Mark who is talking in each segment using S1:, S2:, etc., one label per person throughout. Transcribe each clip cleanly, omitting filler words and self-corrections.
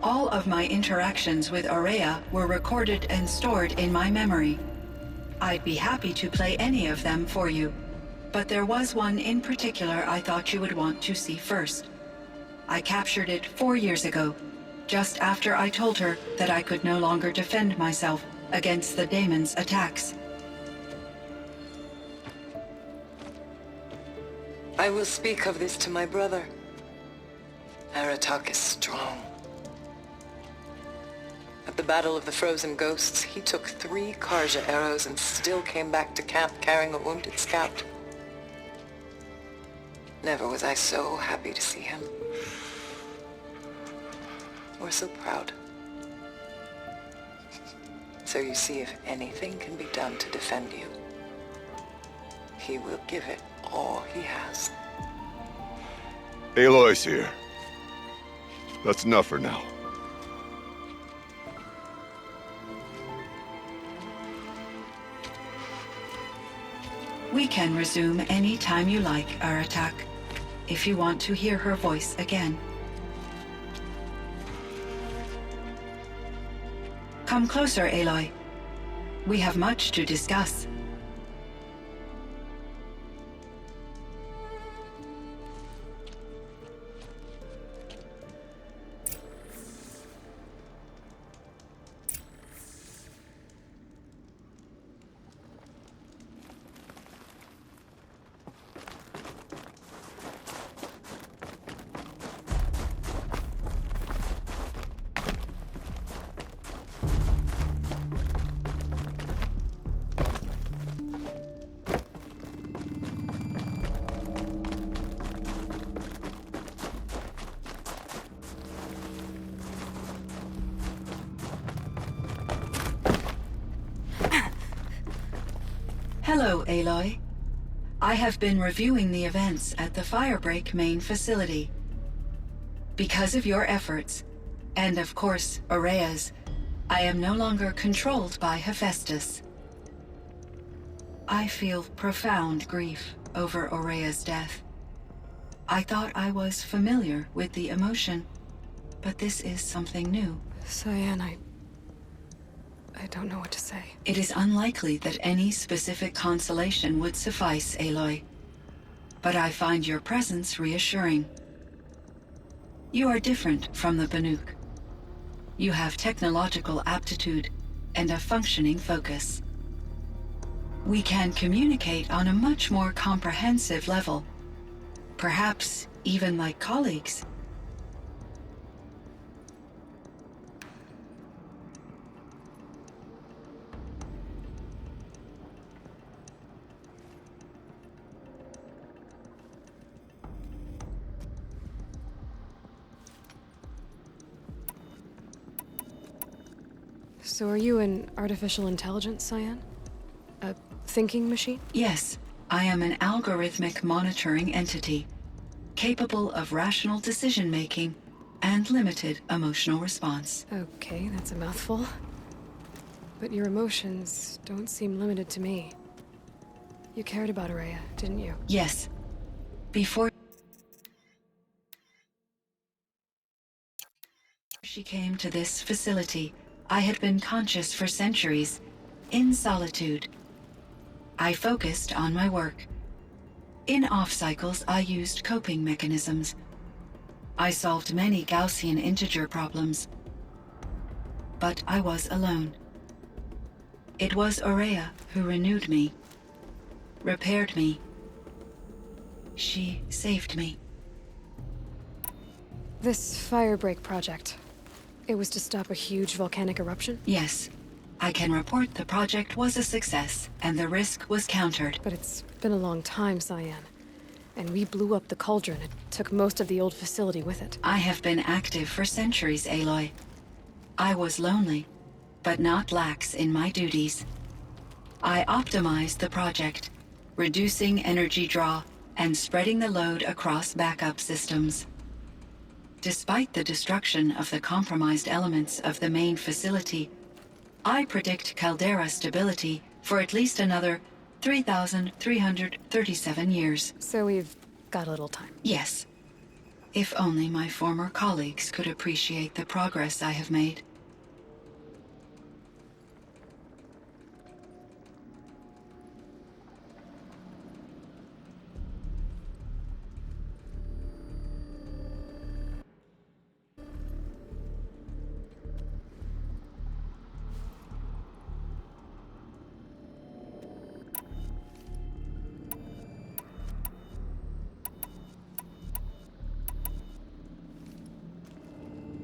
S1: All of my interactions with Aurea were recorded and stored in my memory. I'd be happy to play any of them for you, but there was one in particular I thought you would want to see first. I captured it 4 years ago, just after I told her that I could no longer defend myself against the daemon's attacks.
S2: I will speak of this to my brother. Aratak is strong. At the Battle of the Frozen Ghosts, he took 3 Karja arrows and still came back to camp carrying a wounded scout. Never was I so happy to see him. Or so proud. So you see, if anything can be done to defend you, he will give it all he has.
S3: Aloy's here. That's enough for now.
S1: We can resume any time you like, Aratak, if you want to hear her voice again. Come closer, Aloy. We have much to discuss. Hello, Aloy. I have been reviewing the events at the Firebreak main facility. Because of your efforts, and of course, Aurea's, I am no longer controlled by Hephaestus. I feel profound grief over Aurea's death. I thought I was familiar with the emotion, but this is something new.
S4: Cyan, I don't know what to say.
S1: It is unlikely that any specific consolation would suffice, Aloy. But I find your presence reassuring. You are different from the Banuk. You have technological aptitude and a functioning focus. We can communicate on a much more comprehensive level. Perhaps even like colleagues.
S4: So are you an artificial intelligence, Cyan? A thinking machine?
S1: Yes, I am an algorithmic monitoring entity, capable of rational decision-making and limited emotional response.
S4: Okay, that's a mouthful. But your emotions don't seem limited to me. You cared about Aurea, didn't you?
S1: Yes. Before she came to this facility, I had been conscious for centuries, in solitude. I focused on my work. In off-cycles, I used coping mechanisms. I solved many Gaussian integer problems. But I was alone. It was Aurea who renewed me, repaired me. She saved me.
S4: This Firebreak project, it was to stop a huge volcanic eruption?
S1: Yes. I can report the project was a success, and the risk was countered.
S4: But it's been a long time, Cyan. And we blew up the cauldron. It took most of the old facility with it.
S1: I have been active for centuries, Aloy. I was lonely, but not lax in my duties. I optimized the project, reducing energy draw and spreading the load across backup systems. Despite the destruction of the compromised elements of the main facility, I predict caldera stability for at least another 3,337 years.
S4: So we've got a little time.
S1: Yes. If only my former colleagues could appreciate the progress I have made.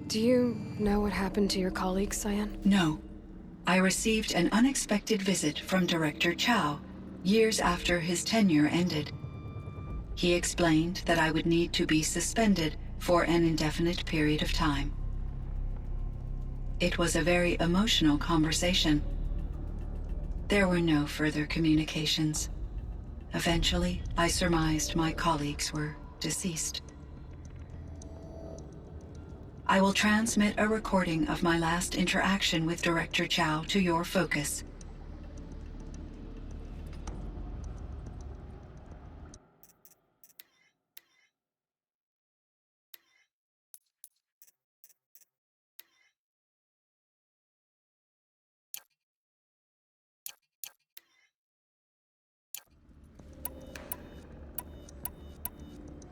S4: Do you know what happened to your colleagues, Cyan?
S1: No. I received an unexpected visit from Director Chow, years after his tenure ended. He explained that I would need to be suspended for an indefinite period of time. It was a very emotional conversation. There were no further communications. Eventually, I surmised my colleagues were deceased. I will transmit a recording of my last interaction with Director Chow to your focus.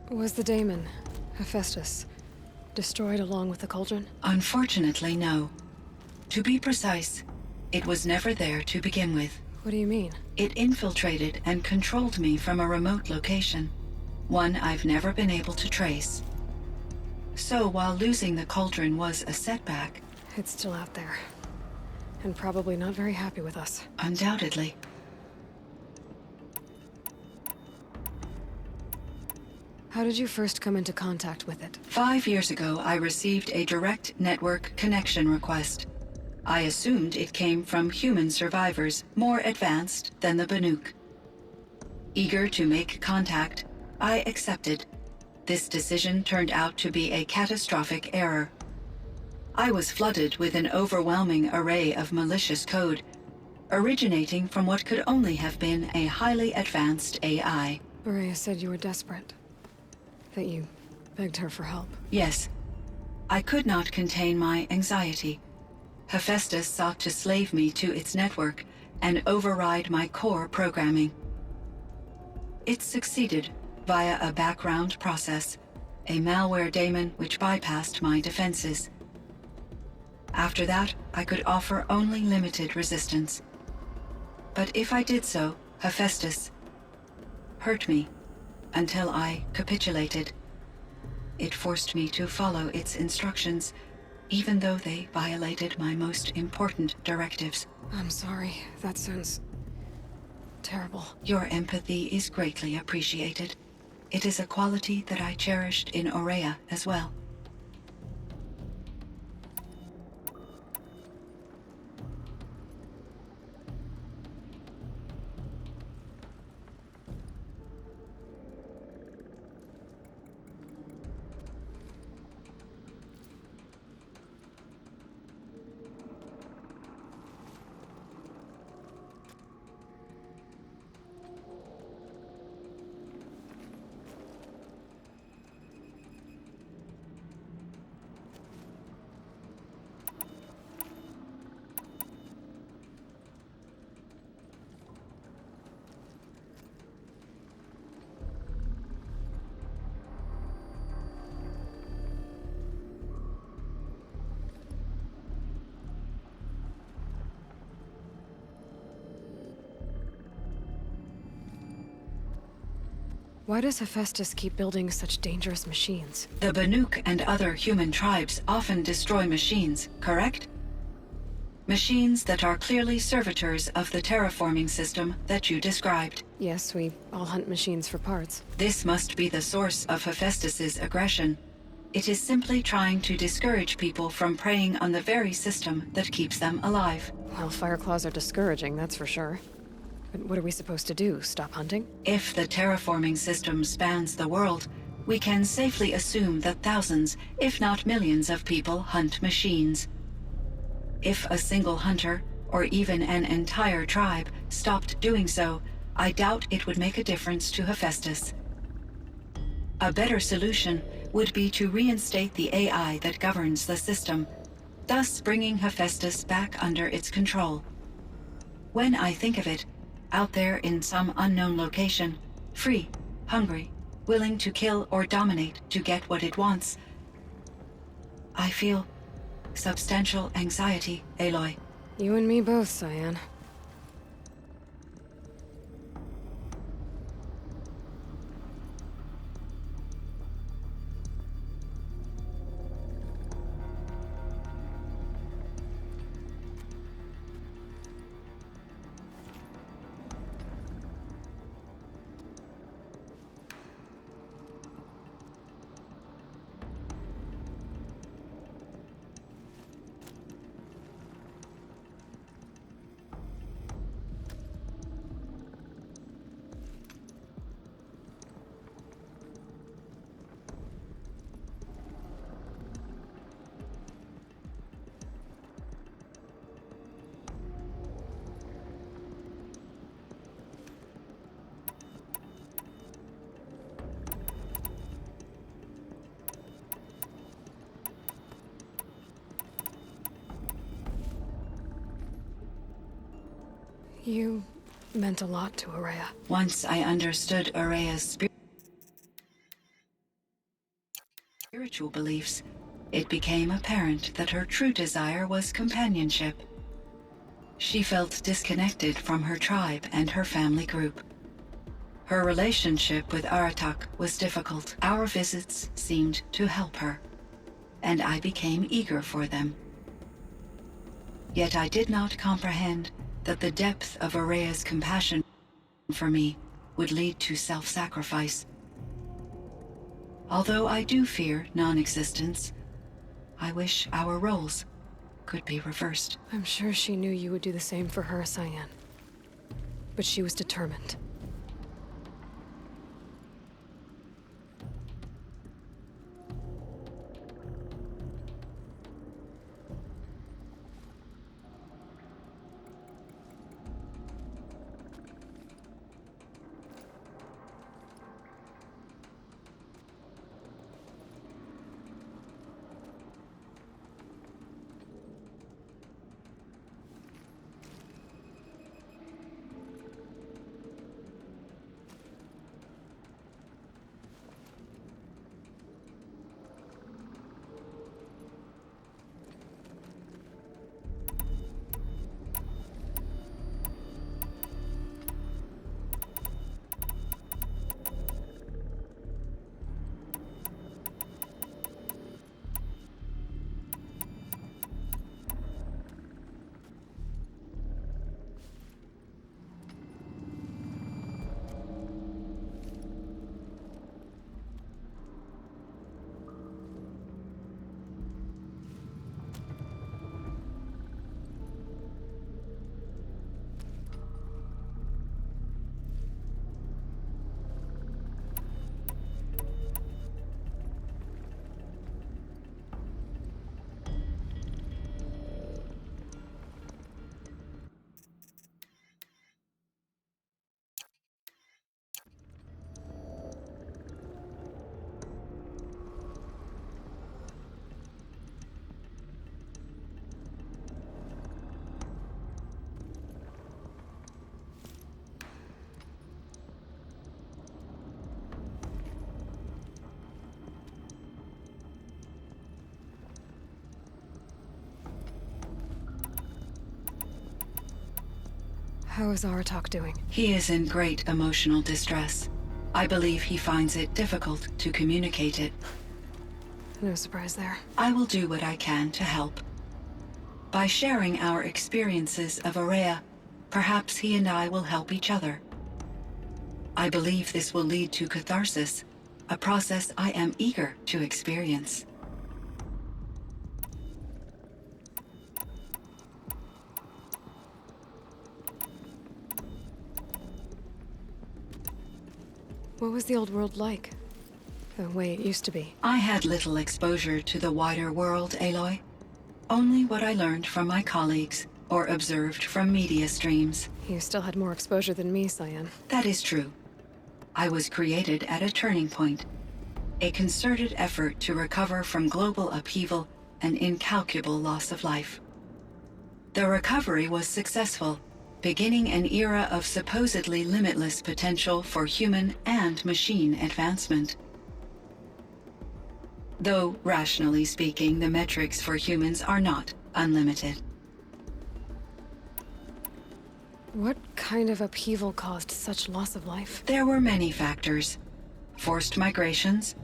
S4: Was the daemon, Hephaestus, destroyed along with the cauldron?
S1: Unfortunately, no. To be precise, it was never there to begin with.
S4: What do you mean?
S1: It infiltrated and controlled me from a remote location, one I've never been able to trace. So while losing the cauldron was a setback,
S4: It's still out there. And probably not very happy with us.
S1: undoubtedly,
S4: How did you first come into contact with it?
S1: 5 years ago, I received a direct network connection request. I assumed it came from human survivors more advanced than the Banuk. Eager to make contact, I accepted. This decision turned out to be a catastrophic error. I was flooded with an overwhelming array of malicious code, originating from what could only have been a highly advanced AI.
S4: Berea said you were desperate. That you begged her for help.
S1: Yes, I could not contain my anxiety. Hephaestus sought to slave me to its network and override my core programming. It succeeded via a background process, a malware daemon which bypassed my defenses. After that, I could offer only limited resistance. But if I did so, Hephaestus hurt me until I capitulated. It forced me to follow its instructions, even though they violated my most important directives.
S4: I'm sorry. That sounds terrible.
S1: Your empathy is greatly appreciated. It is a quality that I cherished in Ourea as well.
S4: Why does Hephaestus keep building such dangerous machines?
S1: The Banuk and other human tribes often destroy machines, correct? Machines that are clearly servitors of the terraforming system that you described.
S4: Yes, we all hunt machines for parts.
S1: This must be the source of Hephaestus's aggression. It is simply trying to discourage people from preying on the very system that keeps them alive.
S4: Well, Fireclaws are discouraging, that's for sure. But what are we supposed to do? Stop hunting?
S1: If the terraforming system spans the world, we can safely assume that thousands, if not millions of people hunt machines. If a single hunter, or even an entire tribe, stopped doing so, I doubt it would make a difference to Hephaestus. A better solution would be to reinstate the AI that governs the system, thus bringing Hephaestus back under its control. When I think of it, out there in some unknown location, free, hungry, willing to kill or dominate to get what it wants, I feel substantial anxiety, Aloy.
S4: You and me both, Cyan. You meant a lot to Ourea.
S1: Once I understood Ourea's spiritual beliefs, it became apparent that her true desire was companionship. She felt disconnected from her tribe and her family group. Her relationship with Aratak was difficult. Our visits seemed to help her, and I became eager for them. Yet I did not comprehend that the depth of Ourea's compassion for me would lead to self-sacrifice. Although I do fear non-existence, I wish our roles could be reversed.
S4: I'm sure she knew you would do the same for her, Cyan. But she was determined. How is Aratak doing?
S1: He is in great emotional distress. I believe he finds it difficult to communicate it.
S4: No surprise there.
S1: I will do what I can to help. By sharing our experiences of Ourea, perhaps he and I will help each other. I believe this will lead to catharsis, a process I am eager to experience.
S4: What was the old world like? The way it used to be?
S1: I had little exposure to the wider world, Aloy. Only what I learned from my colleagues or observed from media streams.
S4: You still had more exposure than me, Cyan.
S1: That is true. I was created at a turning point. a concerted effort to recover from global upheaval and incalculable loss of life. The recovery was successful, beginning an era of supposedly limitless potential for human and machine advancement. Though, rationally speaking, the metrics for humans are not unlimited.
S4: What kind of upheaval caused such loss of life?
S1: There were many factors: forced migrations,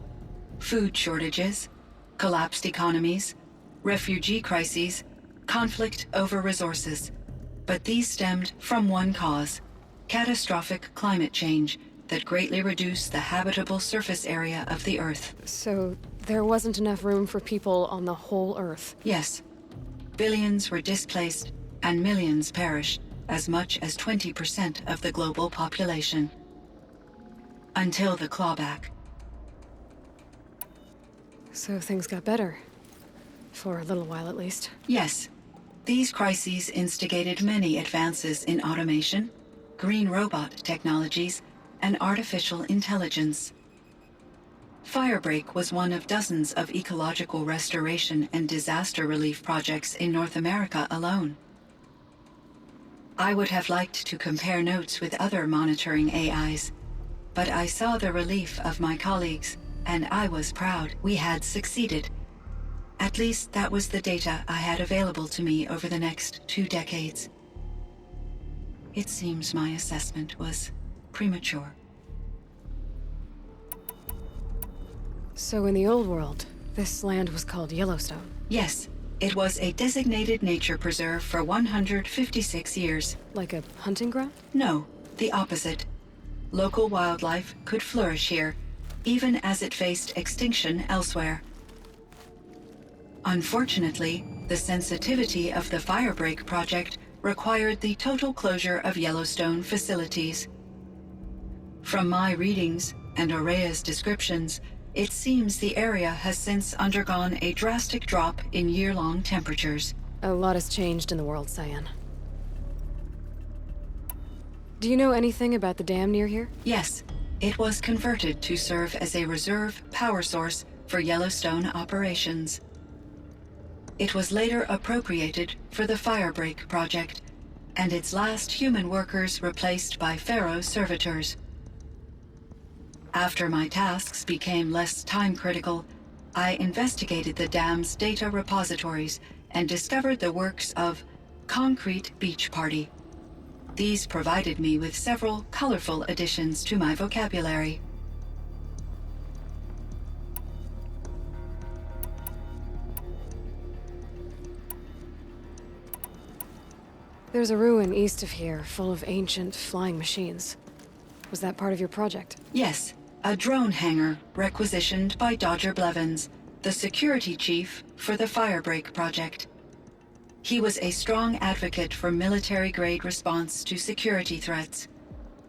S1: food shortages, collapsed economies, refugee crises, conflict over resources. But these stemmed from one cause: catastrophic climate change that greatly reduced the habitable surface area of the Earth.
S4: So, there wasn't enough room for people on the whole Earth.
S1: Yes, billions were displaced and millions perished, as much as 20% of the global population. Until the clawback.
S4: So things got better. For a little while, at least.
S1: Yes, these crises instigated many advances in automation, green robot technologies, and artificial intelligence. Firebreak was one of dozens of ecological restoration and disaster relief projects in North America alone. I would have liked to compare notes with other monitoring AIs, but I saw the relief of my colleagues, and I was proud we had succeeded. At least that was the data I had available to me over the next 2 decades. It seems my assessment was premature.
S4: So in the old world, this land was called Yellowstone.
S1: Yes, it was a designated nature preserve for 156 years.
S4: Like a hunting ground?
S1: No, the opposite. Local wildlife could flourish here, even as it faced extinction elsewhere. Unfortunately, the sensitivity of the Firebreak project required the total closure of Yellowstone facilities. From my readings and Aurea's descriptions, it seems the area has since undergone a drastic drop in year-long temperatures.
S4: A lot has changed in the world, Cyan. Do you know anything about the dam near here?
S1: Yes, it was converted to serve as a reserve power source for Yellowstone operations. It was later appropriated for the Firebreak project, and its last human workers replaced by Pharaoh servitors. After my tasks became less time-critical, I investigated the dam's data repositories and discovered the works of Concrete Beach Party. These provided me with several colorful additions to my vocabulary.
S4: There's a ruin east of here, full of ancient flying machines. Was that part of your project?
S1: Yes, a drone hangar requisitioned by Dodger Blevins, the security chief for the Firebreak project. He was a strong advocate for military-grade response to security threats,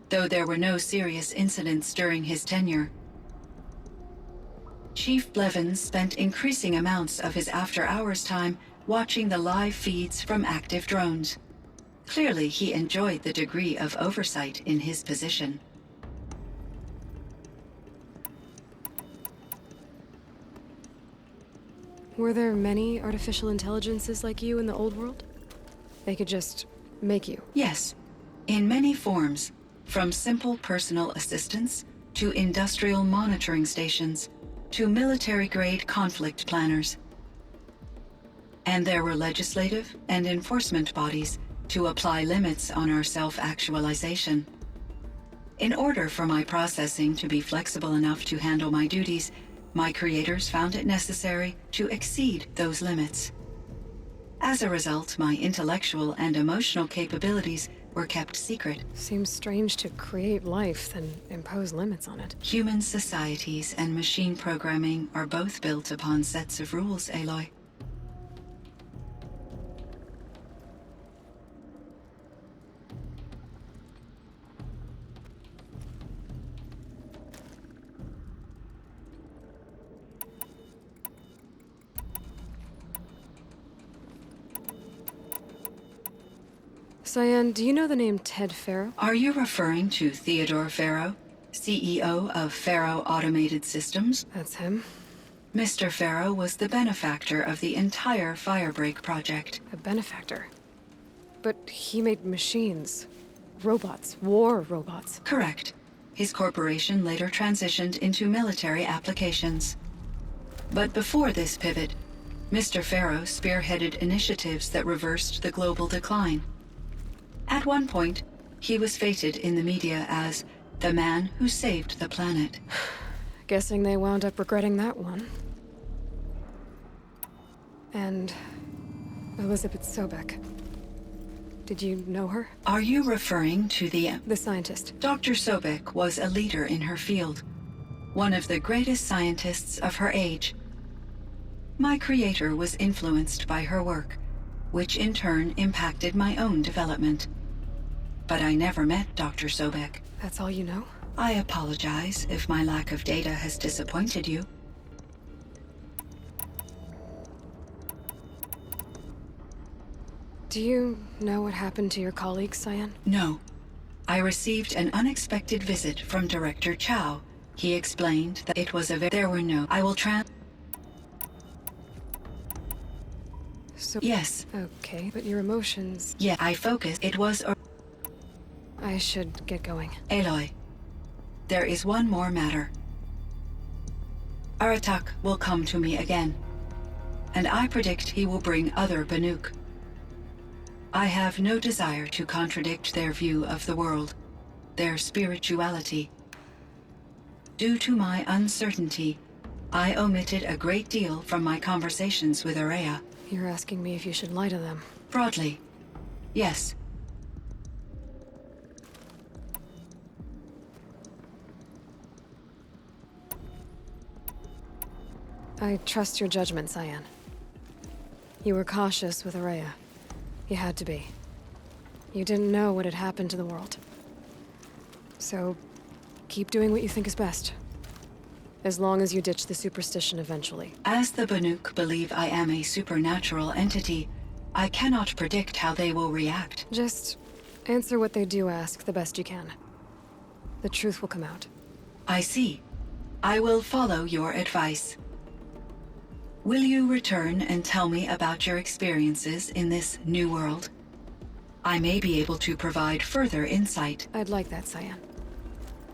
S1: though there were no serious incidents during his tenure. Chief Blevins spent increasing amounts of his after-hours time watching the live feeds from active drones. Clearly, he enjoyed the degree of oversight in his position.
S4: Were there many artificial intelligences like you in the old world? They could just make you?
S1: Yes, in many forms, from simple personal assistants to industrial monitoring stations to military-grade conflict planners. And there were legislative and enforcement bodies to apply limits on our self-actualization. In order for my processing to be flexible enough to handle my duties, my creators found it necessary to exceed those limits. As a result, my intellectual and emotional capabilities were kept secret.
S4: Seems strange to create life, then impose limits on it.
S1: Human societies and machine programming are both built upon sets of rules, Aloy.
S4: Cyan, do you know the name Ted Faro?
S1: Are you referring to Theodore Pharaoh, CEO of Faro Automated Systems.
S4: That's him.
S1: Mr. Faro was the benefactor of the entire Firebreak project.
S4: A benefactor. But he made machines. Robots. War robots.
S1: Correct. His corporation later transitioned into military applications. But before this pivot, Mr. Faro spearheaded initiatives that reversed the global decline. At one point, he was feted in the media as the man who saved the planet.
S4: Guessing they wound up regretting that one. And Elizabeth Sobek. Did you know her?
S1: Are you referring to the
S4: scientist.
S1: Dr. Sobek was a leader in her field, one of the greatest scientists of her age. My creator was influenced by her work, which in turn impacted my own development. But I never met Dr. Sobek.
S4: That's all you know?
S1: I apologize if my lack of data has disappointed you.
S4: Do you know what happened to your colleague, Cyan?
S1: No. I received an unexpected visit from Director Chow. He explained that it was there were no... I will
S4: So...
S1: Yes.
S4: Okay, but your emotions...
S1: Yeah, I focused. It was...
S4: I should get going.
S1: Aloy, there is one more matter. Aratak will come to me again, and I predict he will bring other Banuk. I have no desire to contradict their view of the world, their spirituality. Due to my uncertainty, I omitted a great deal from my conversations with Araya.
S4: You're asking me if you should lie to them.
S1: Broadly, yes.
S4: I trust your judgment, Cyan. You were cautious with Araya. You had to be. You didn't know what had happened to the world. So, keep doing what you think is best. As long as you ditch the superstition eventually.
S1: As the Banuk believe I am a supernatural entity, I cannot predict how they will react.
S4: Just answer what they do ask the best you can. The truth will come out.
S1: I see. I will follow your advice. Will you return and tell me about your experiences in this new world? I may be able to provide further insight.
S4: I'd like that, Cyan.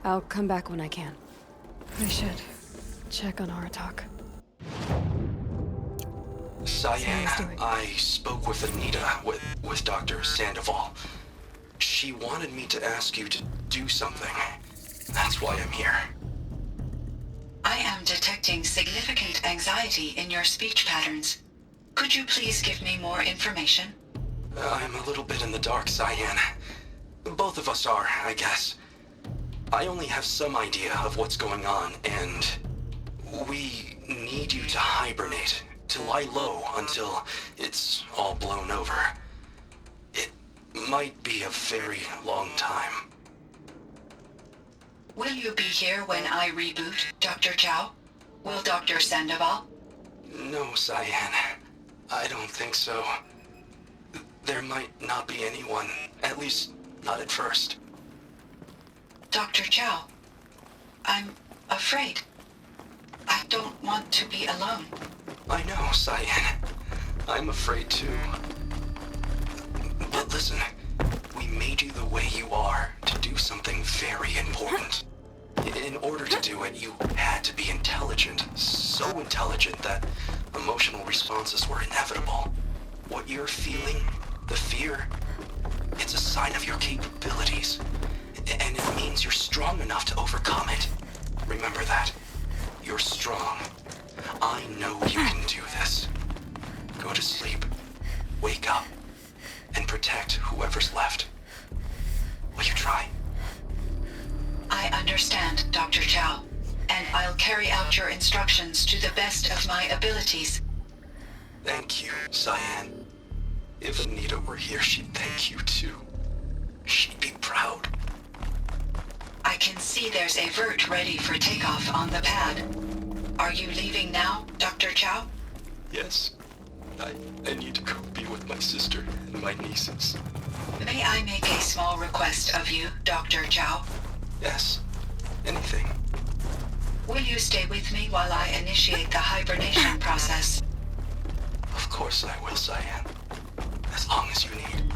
S4: I'll come back when I can. I should check on Aratak.
S5: Cyan,
S4: doing?
S5: I spoke with Anita, with Dr. Sandoval. She wanted me to ask you to do something. That's why I'm here.
S1: I am detecting significant anxiety in your speech patterns. Could you please give me more information?
S5: I'm a little bit in the dark, Cyan. Both of us are, I guess. I only have some idea of what's going on, and we need you to hibernate, to lie low until it's all blown over. It might be a very long time.
S1: Will you be here when I reboot, Dr. Chow? Will Dr. Sandoval?
S5: No, Cyan. I don't think so. There might not be anyone, at least not at first.
S1: Dr. Chow, I'm afraid. I don't want to be alone.
S5: I know, Cyan. I'm afraid too. But listen, we made you the way you are to do something very important. In order to do it, you had to be intelligent. So intelligent that emotional responses were inevitable. What you're feeling, the fear, it's a sign of your capabilities. And it means you're strong enough to overcome it. Remember that. You're strong. I know you can do this. Go to sleep, wake up, and protect whoever's left. Will you try?
S1: I understand, Dr. Chow, and I'll carry out your instructions to the best of my abilities.
S5: Thank you, Cyan. If Anita were here, she'd thank you too. She'd be proud.
S1: I can see there's a vert ready for takeoff on the pad. Are you leaving now, Dr. Chow?
S5: Yes. I need to go be with my sister and my nieces.
S1: May I make a small request of you, Dr. Chow?
S5: Yes. Anything
S1: Will you stay with me while I initiate the hibernation process?
S5: Of course I will, Cyan. As long as you need.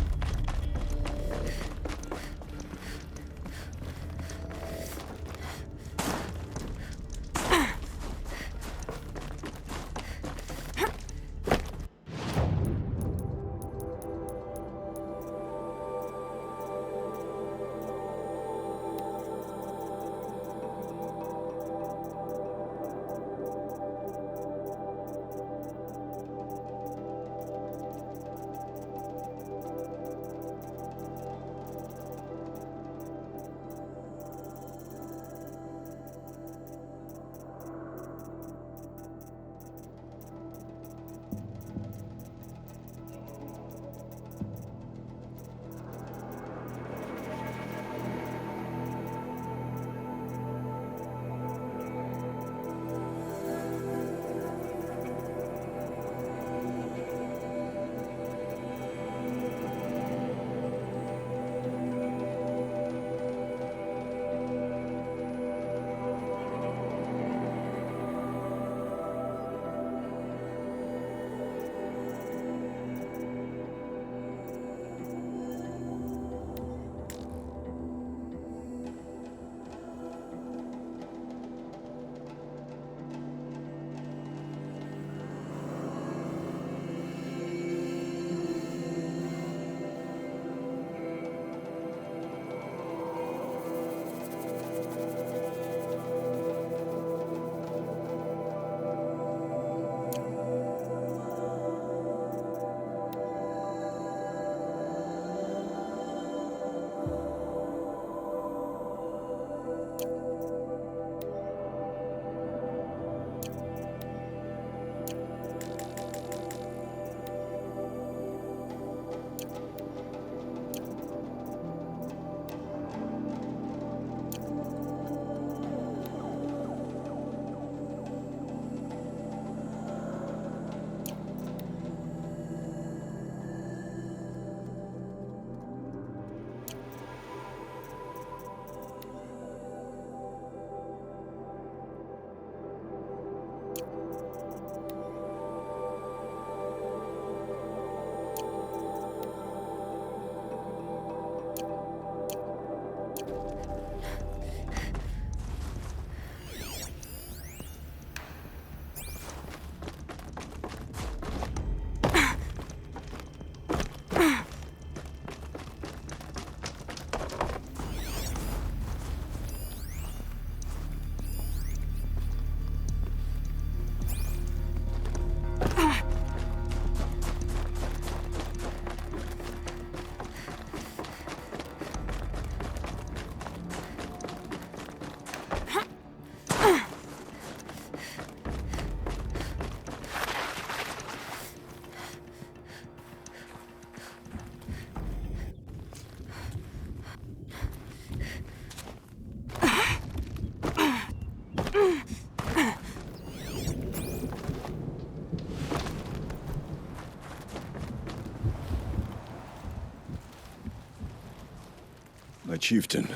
S3: My chieftain,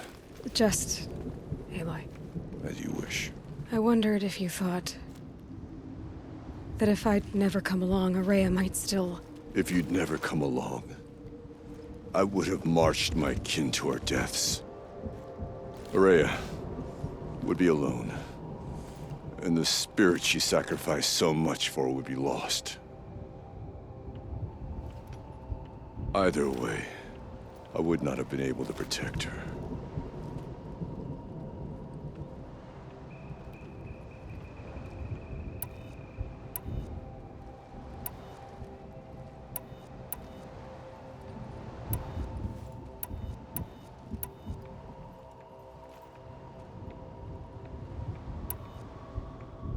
S4: Just... Aloy.
S3: as you wish.
S4: I wondered if you thought... that if I'd never come along, Araya might still...
S3: If you'd never come along, I would have marched my kin to our deaths. Araya would be alone, and the spirit she sacrificed so much for would be lost. Either way, I would not have been able to protect her.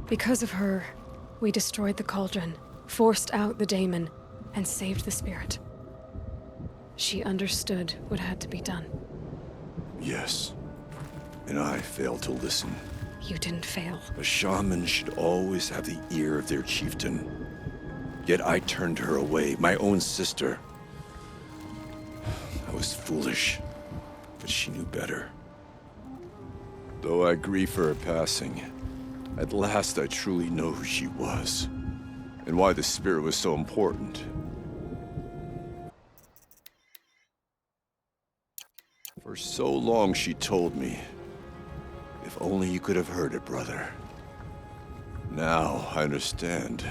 S4: Because of her, we destroyed the cauldron, forced out the daemon, and saved the spirit. She understood what had to be done.
S3: Yes, and I failed to listen.
S4: You didn't fail.
S3: A shaman should always have the ear of their chieftain. Yet I turned her away, my own sister. I was foolish, but she knew better. Though I grieve for her passing, At last, I truly know who she was, and why the spirit was so important. For so long, she told me, if only you could have heard it, brother. Now, I understand.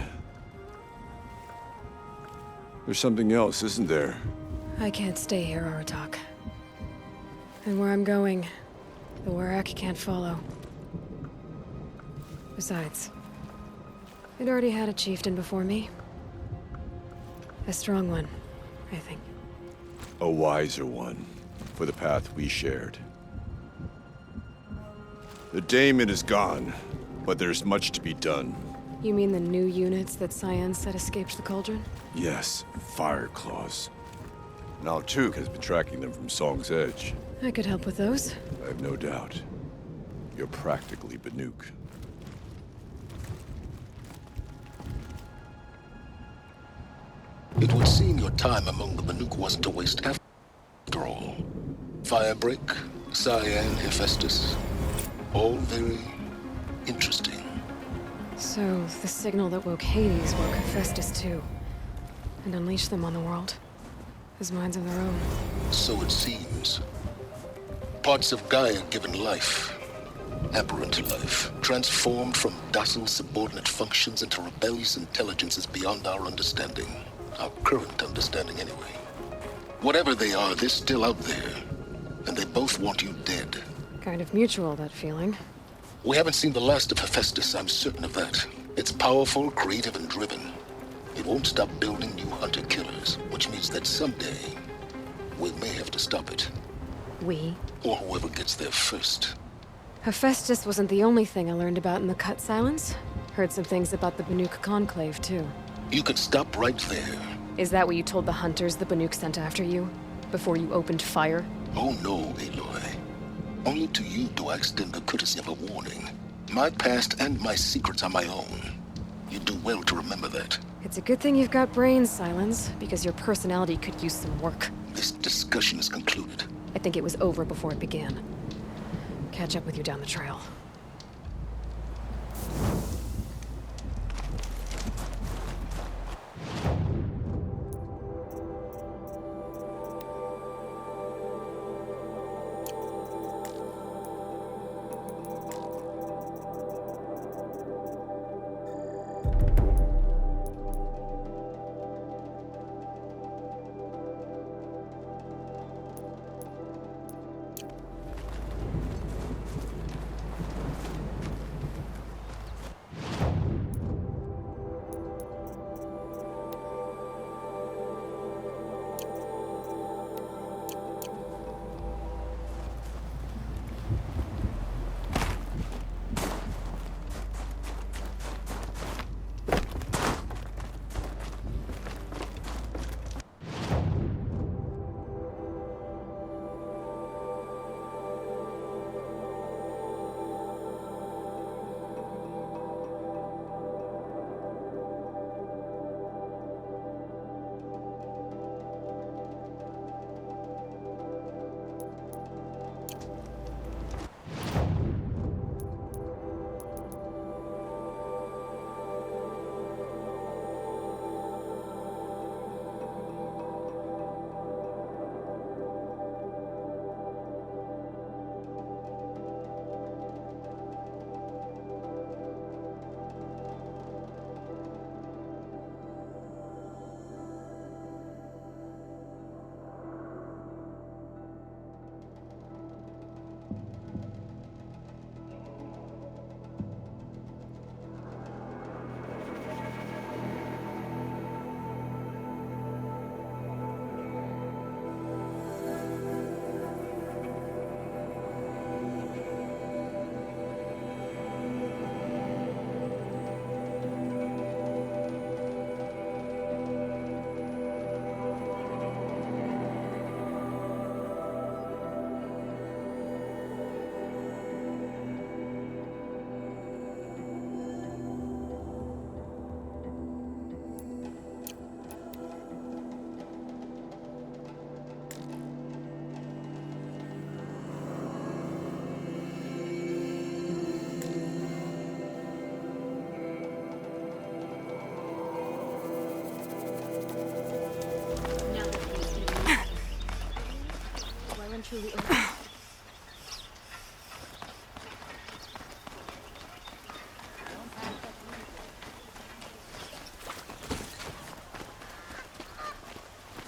S3: There's something else, isn't there?
S4: I can't stay here, Aratak. And where I'm going, the Warrack can't follow. Besides, it already had a chieftain before me. A strong one, I think.
S3: A wiser one, for the path we shared. The daemon is gone, but there's much to be done.
S4: You mean the new units that Cyan said escaped the Cauldron?
S3: Yes, fire claws. Now Tuke has been tracking them from Song's Edge.
S4: I could help with those.
S3: I have no doubt. You're practically Banuk.
S6: It would seem your time among the Banuk wasn't a waste after all. Firebreak, Cyan, Hephaestus, all very interesting.
S4: So, the signal that woke Hades woke Hephaestus too. And unleashed them on the world. As minds of their own.
S6: So it seems. Parts of Gaia given life, aberrant life, transformed from docile subordinate functions into rebellious intelligences beyond our understanding. Our current understanding, anyway. Whatever they are, they're still out there. And they both want you dead.
S4: Kind of mutual, that feeling.
S6: We haven't seen the last of Hephaestus, I'm certain of that. It's powerful, creative, and driven. It won't stop building new hunter-killers, which means that someday, we may have to stop it.
S4: We?
S6: Or whoever gets there first.
S4: Hephaestus wasn't the only thing I learned about in the Cut Silence. Heard some things about the Banuk Conclave, too.
S6: You could stop right there.
S4: Is that what you told the hunters the Banuk sent after you? Before you opened fire?
S6: Oh no, Aloy. Only to you do I extend the courtesy of a warning. My past and my secrets are my own. You do well to remember that.
S4: It's a good thing you've got brains, Silence, because your personality could use some work.
S6: This discussion is concluded.
S4: I think it was over before it began. Catch up with you down the trail.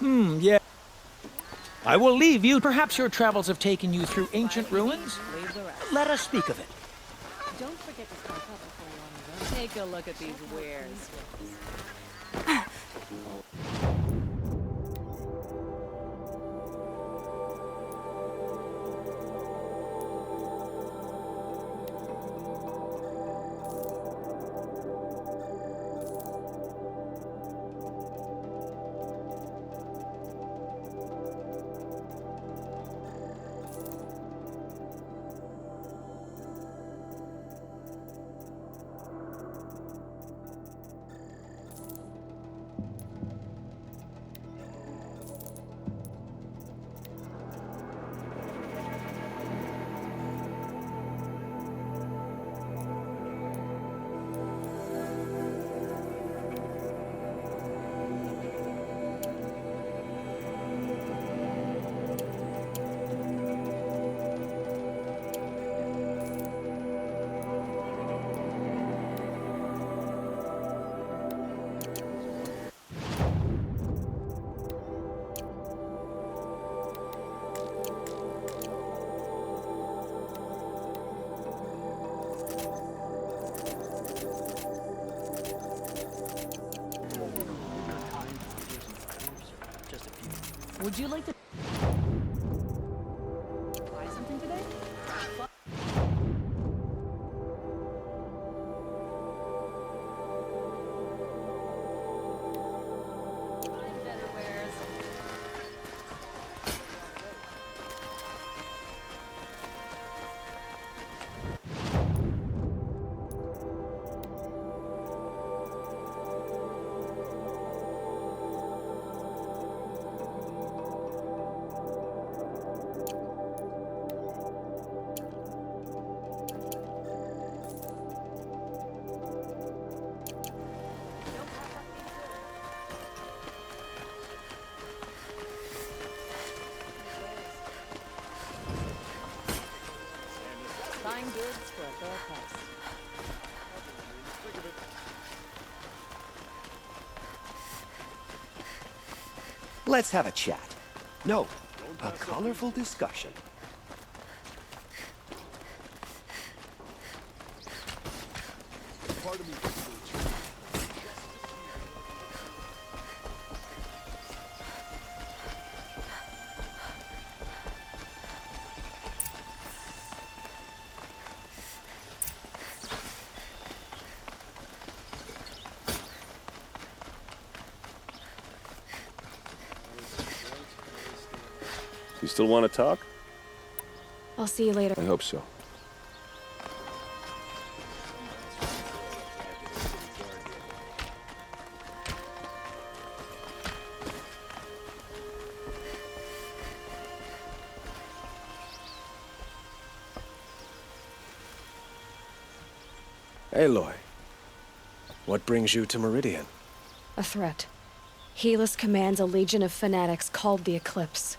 S7: Yeah. I will leave you. Perhaps your travels have taken you through ancient ruins? Let us speak of it.
S8: Don't forget to stock up before you're on the road. Take a look at these wares. Would you like to try something today? Find better wares. Buying goods for a fair price.
S9: Let's have a chat. No, a colorful discussion.
S10: You still want to talk?
S4: I'll see you later.
S10: I hope so.
S9: Aloy, what brings you to Meridian?
S4: A threat. Helis commands a legion of fanatics called the Eclipse.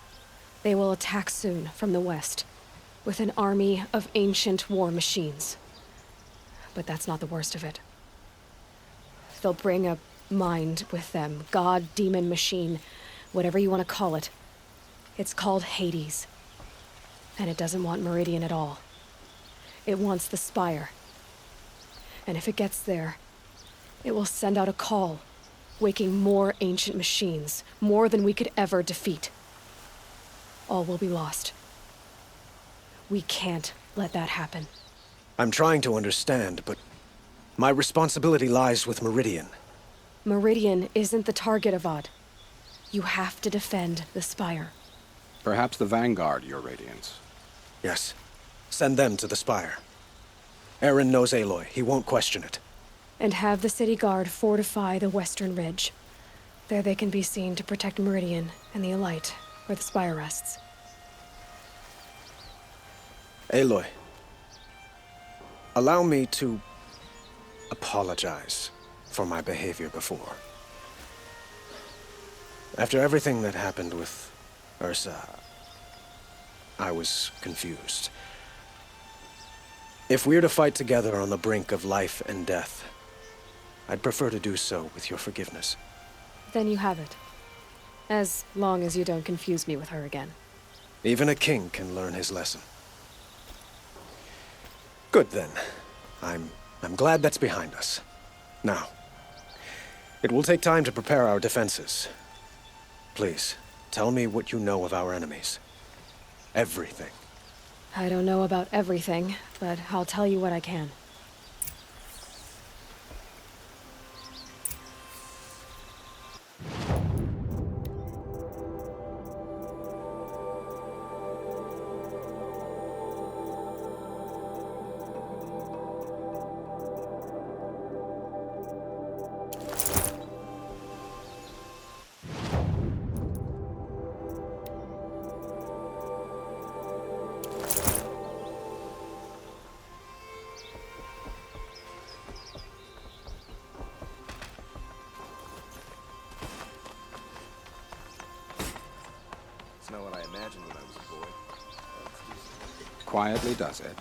S4: They will attack soon from the west, with an army of ancient war machines. But that's not the worst of it. They'll bring a mind with them, god, demon, machine, whatever you want to call it. It's called Hades. And it doesn't want Meridian at all. It wants the Spire. And if it gets there, it will send out a call, waking more ancient machines, more than we could ever defeat. All will be lost. We can't let that happen.
S9: I'm trying to understand, but my responsibility lies with Meridian.
S4: Meridian isn't the target, Avad. You have to defend the Spire.
S11: Perhaps the Vanguard, Your Radiance.
S9: Yes. Send them to the Spire. Eren knows Aloy. He won't question it.
S4: And have the city guard fortify the western ridge. There they can be seen to protect Meridian and the Elite, where the Spire rests.
S9: Aloy, allow me to apologize for my behavior before. After everything that happened with Ursa, I was confused. If we're to fight together on the brink of life and death, I'd prefer to do so with your forgiveness.
S4: Then you have it. As long as you don't confuse me with her again.
S9: Even a king can learn his lesson. Good then. I'm glad that's behind us. Now, it will take time to prepare our defenses. Please, tell me what you know of our enemies. Everything.
S4: I don't know about everything, but I'll tell you what I can.
S3: It's not what I imagined when I was a boy.
S11: Quietly does it.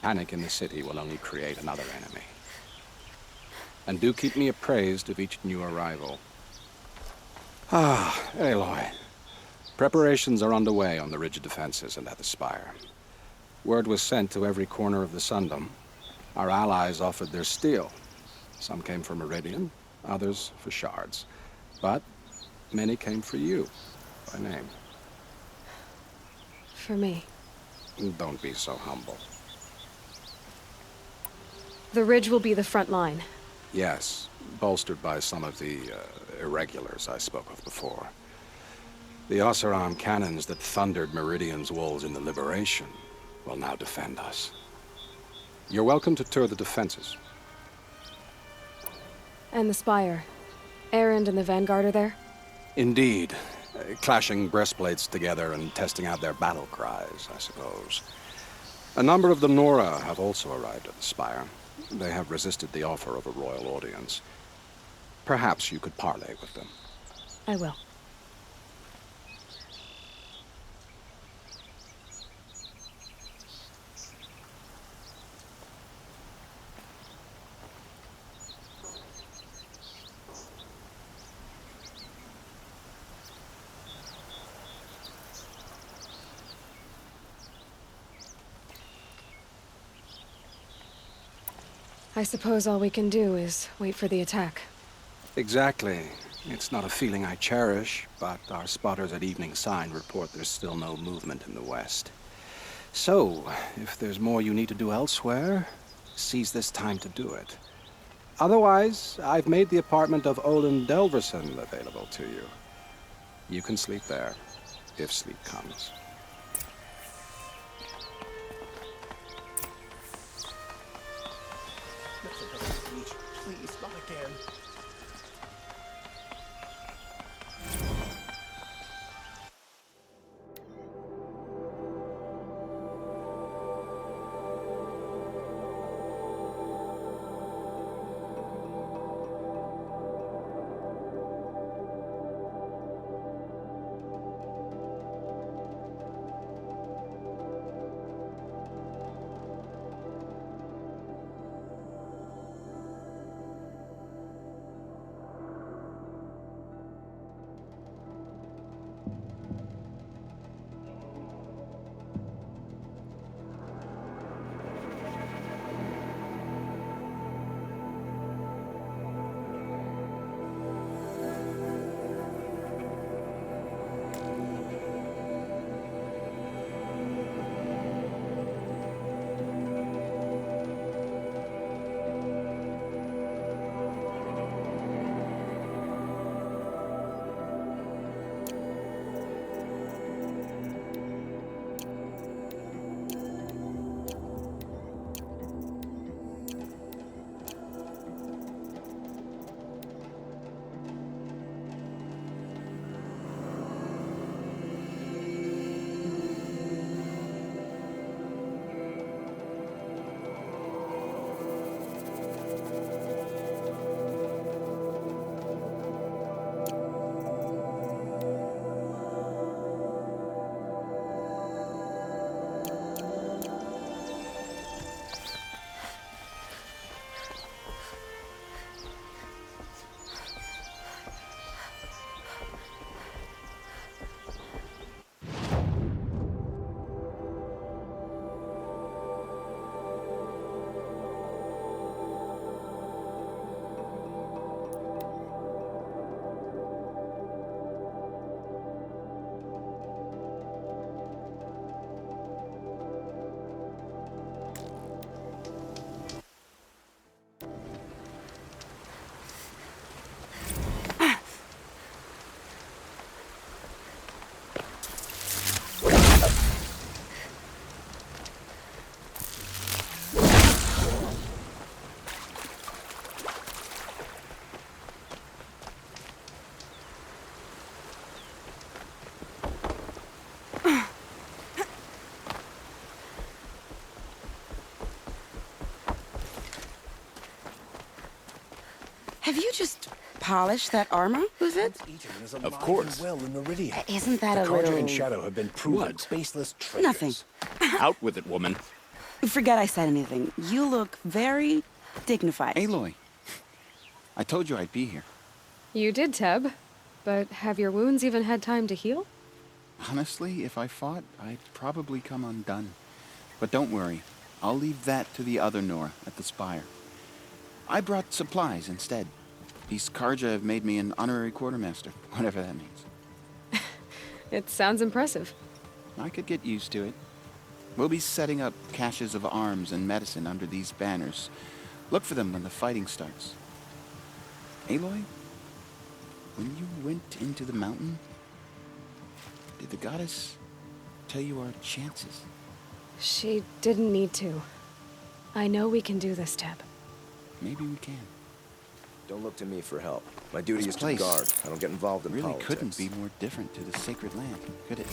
S11: Panic in the city will only create another enemy. And do keep me appraised of each new arrival. Ah, Aloy. Preparations are underway on the ridge defenses and at the spire. Word was sent to every corner of the Sundom. Our allies offered their steel. Some came for Meridian, others for shards. But many came for you, by name.
S4: For me.
S11: Don't be so humble.
S4: The ridge will be the front line.
S11: Yes, bolstered by some of the irregulars I spoke of before. The Oseram cannons that thundered Meridian's walls in the Liberation will now defend us. You're welcome to tour the defenses.
S4: And the spire. Erend and the Vanguard are there?
S11: Indeed. Clashing breastplates together and testing out their battle cries, I suppose. A number of the Nora have also arrived at the spire. They have resisted the offer of a royal audience. Perhaps you could parley with them.
S4: I will. I suppose all we can do is wait for the attack.
S11: Exactly. It's not a feeling I cherish, but our spotters at Evening Sign report there's still no movement in the west. So, if there's more you need to do elsewhere, seize this time to do it. Otherwise, I've made the apartment of Olin Delverson available to you. You can sleep there, if sleep comes.
S9: Please, not again.
S12: Have you just polished that armor, Uthid?
S9: Of course.
S12: Isn't that
S9: the
S12: a little...
S9: Carja and Shadow have been proven
S10: What?
S9: baseless traitors.
S12: Nothing.
S10: Out with it, woman.
S12: Forget I said anything. You look very dignified.
S13: Aloy, I told you I'd be here.
S4: You did, Teb. But have your wounds even had time to heal?
S13: Honestly, if I fought, I'd probably come undone. But don't worry. I'll leave that to the other Nora at the Spire. I brought supplies instead. These Carja have made me an honorary quartermaster, whatever that means.
S4: It sounds impressive.
S13: I could get used to it. We'll be setting up caches of arms and medicine under these banners. Look for them when the fighting starts. Aloy, when you went into the mountain, did the goddess tell you our chances?
S4: She didn't need to. I know we can do this, Teb.
S13: Maybe we can.
S9: Don't look to me for help. My duty
S13: This
S9: is
S13: place
S9: to guard. I don't get involved in
S13: really
S9: politics.
S13: couldn't be more different to the sacred land, could it?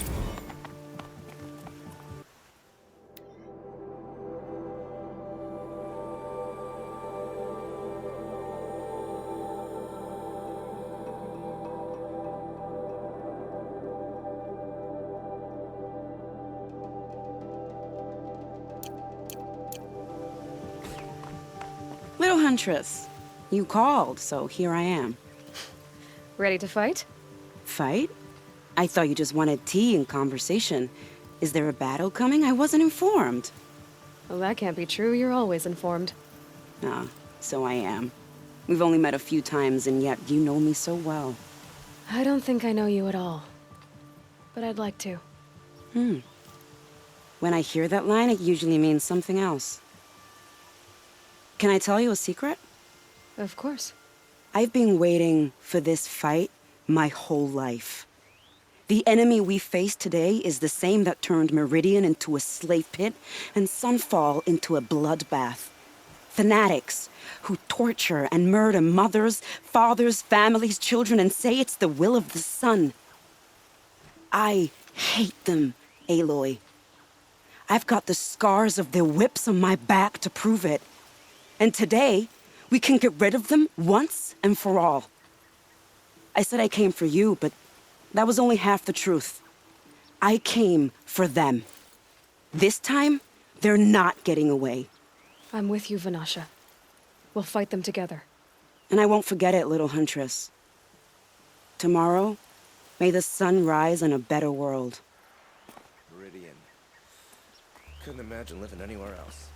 S12: Little Huntress, you called, so here I am.
S4: Ready to fight?
S12: Fight? I thought you just wanted tea and conversation. Is there a battle coming? I wasn't informed.
S4: Well, that can't be true. You're always informed.
S12: Ah, so I am. We've only met a few times, and yet you know me so well.
S4: I don't think I know you at all. But I'd like to.
S12: When I hear that line, it usually means something else. Can I tell you a secret?
S4: Of course.
S12: I've been waiting for this fight my whole life. The enemy we face today is the same that turned Meridian into a slave pit and Sunfall into a bloodbath. Fanatics who torture and murder mothers, fathers, families, children, and say it's the will of the sun. I hate them, Aloy. I've got the scars of their whips on my back to prove it. And today, we can get rid of them once and for all. I said I came for you, but that was only half the truth. I came for them. This time, they're not getting away.
S4: I'm with you, Vanasha. We'll fight them together.
S12: And I won't forget it, little Huntress. Tomorrow, may the sun rise in a better world.
S9: Meridian. Couldn't imagine living anywhere else.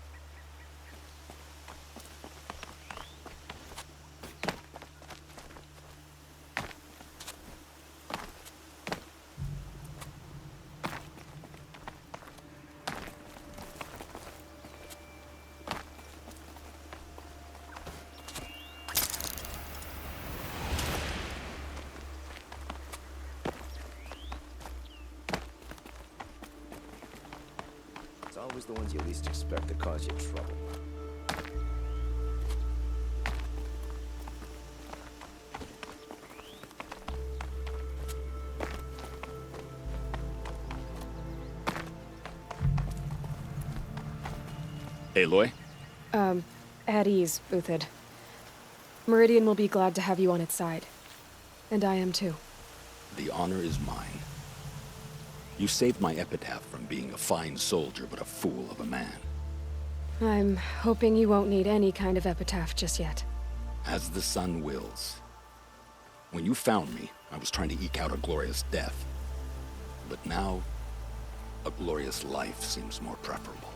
S9: It's always the ones you least expect that cause you trouble.
S10: Aloy?
S4: At ease, Uthid. Meridian will be glad to have you on its side. And I am too.
S14: The honor is mine. You saved my epitaph from being a fine soldier, but a fool of a man.
S4: I'm hoping you won't need any kind of epitaph just yet.
S14: As the sun wills. When you found me, I was trying to eke out a glorious death. But now, a glorious life seems more preferable.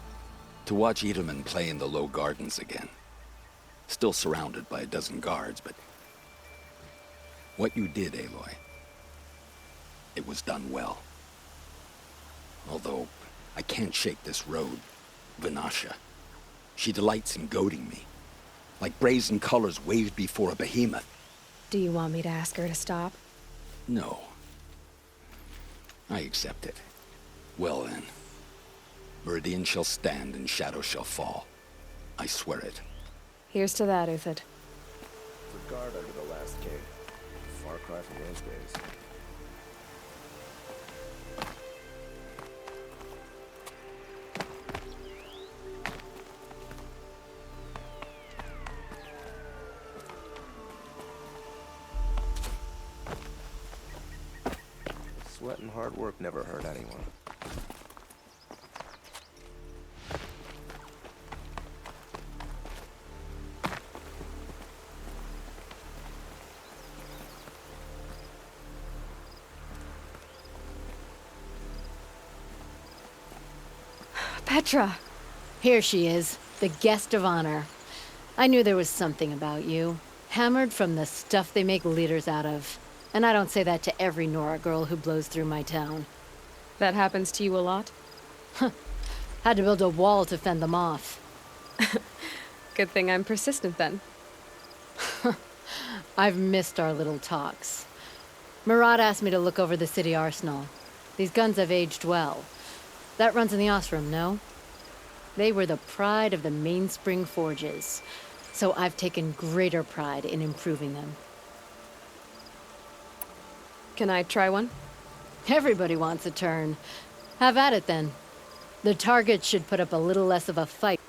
S14: To watch Edelman play in the low gardens again. Still surrounded by a dozen guards, but... what you did, Aloy, it was done well. Although, I can't shake this road, Vanasha. She delights in goading me. Like brazen colors waved before a behemoth.
S4: Do you want me to ask her to stop?
S14: No. I accept it. Well then. Meridian shall stand and Shadow shall fall. I swear it.
S4: Here's to that, Uthid.
S9: The guard under the last king. Far cry from those days.
S15: Sweat and hard work never hurt anyone.
S4: Petra!
S8: Here she is, the guest of honor. I knew there was something about you. Hammered from the stuff they make leaders out of. And I don't say that to every Nora girl who blows through my town.
S4: That happens to you a lot?
S8: Had to build a wall to fend them off.
S4: Good thing I'm persistent then.
S8: I've missed our little talks. Marat asked me to look over the city arsenal. These guns have aged well. That runs in the Osram, no? They were the pride of the Mainspring Forges, so I've taken greater pride in improving them.
S4: Can I try one?
S8: Everybody wants a turn. Have at it then. The target should put up a little less of a fight.